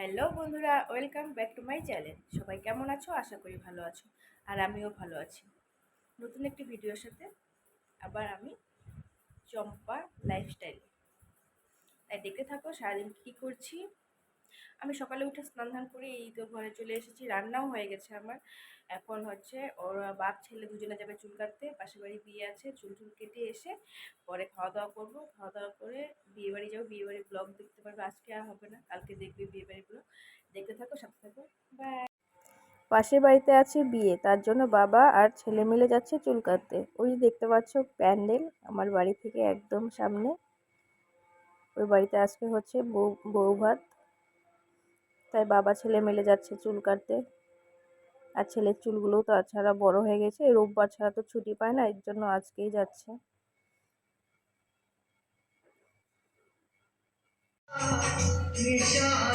Hello বন্ধুরা, welcome back to my channel. সবাই কেমন আছো? আশা করি ভালো আছো, আর আমিও ভালো আছি। নতুন একটি ভিডিওর সাথে আবার আমি চম্পা লাইফস্টাইল। তাই দেখতে থাকো সারাদিন কী করছি। আমি সকালে উঠে স্নান ধান করে এই তো ঘরে চলে এসেছি, রান্নাও হয়ে গেছে আমার। এখন হচ্ছে ওর বাপ ছেলে দুজনে যাবে চুল কাটতে, পাশের বাড়ি বিয়ে আছে, চুল কেটে এসে পরে খাওয়া দাওয়া করবো। খাওয়া দাওয়া করে বিয়ে বাড়ি যাবো, বিয়ে বাড়ির ব্লগ দেখতে পারবে। আজকে আর হবে না, কালকে দেখবে বিয়ে বাড়ির ব্লগ। দেখতে থাকো, সাথে থাকো, বাই। পাশের বাড়িতে আছে বিয়ে, তার জন্য বাবা আর ছেলে মিলে যাচ্ছে চুল কাটতে। ওই দেখতে পাচ্ছ প্যান্ডেল, আমার বাড়ি থেকে একদম সামনে। ওই বাড়িতে আজকে হচ্ছে বউ ভাত, তাই বাবা ছেলে মিলে যাচ্ছে চুল কাটতে। আর ছেলের চুলগুলোও তো তাছাড়া বড় হয়ে গেছে, রোববার ছাড়া তো ছুটি পায় না, এর জন্য আজকেই যাচ্ছে।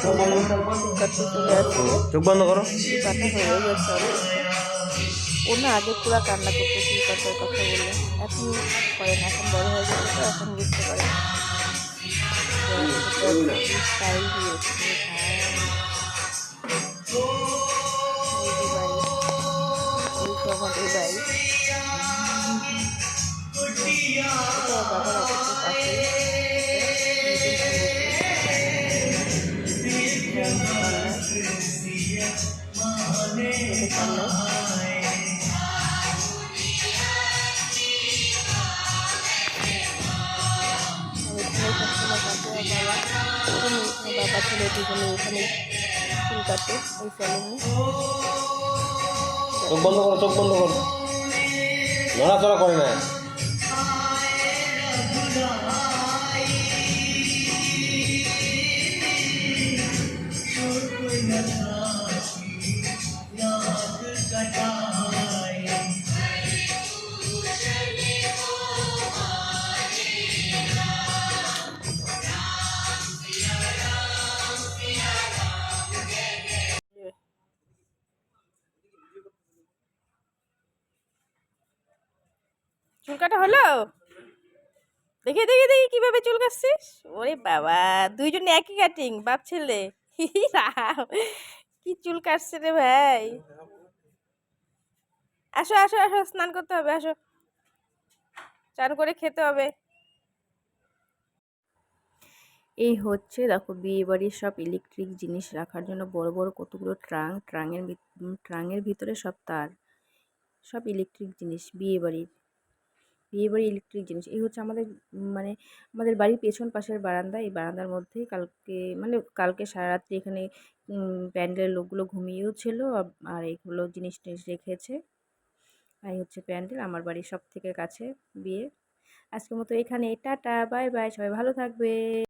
চুল কাটতে চলে আসছে, চোখ বন্ধ করো। চুল কাটা হয়ে গেছে অবশ্য। ও না আগে পুরা কান্না করতো চুল কাটার কথা বলে, এখন করে না, এখন বড় হয়ে গেছে তো এখন বুঝতে পারে। দেখো কি স্টাইল দিয়েছে ভাই। এই যে বাড়ি, এই তো আমাদের বাড়ি। এটা ওর বাবার অফিসের পাশেই একটা নতুন শুনেছে মেন্স পার্লার, ছেলে পার্লার। আর এখানেই সবসময় কাটে আর বাবা, এখানে বাবা ছেলে দুজনে এখানেই চুল কাটে এই স্যালুনে। চোখ বন্ধ করো, চোখ বন্ধ করো, নড়াচড়া করে না। চুল কাটা হলো? দেখি দেখি দেখি কিভাবে চুল কাটছিস। ওরে বাবা, দুইজনে একই কাটিং, বাপ ছেলে। রাম, কি চুল কাটছে রে ভাই। আসো আসো আসো, স্নান করতে হবে, আসো চান করে খেতে হবে। এই হচ্ছে দেখো বিয়ে বাড়ির সব ইলেকট্রিক জিনিস রাখার জন্য বড় বড় কতগুলো ট্রাঙের ভিতরে সব তার, সব ইলেকট্রিক জিনিস বিয়ে বাড়ির ইলেকট্রিক জিনিস। এই হচ্ছে আমাদের মানে আমাদের বাড়ির পেছন পাশের বারান্দা। এই বারান্দার মধ্যে কালকে সারা রাত্রি এখানে প্যান্ডেলের লোকগুলো ঘুমিয়েও ছিল, আর এইগুলো জিনিস টিনিস রেখেছে। এই হচ্ছে প্যান্ডেল, আমার বাড়ির সব থেকে কাছে বিয়ে। আজকের মতো এখানে, টাটা বাই বাই, সবাই ভালো থাকবে।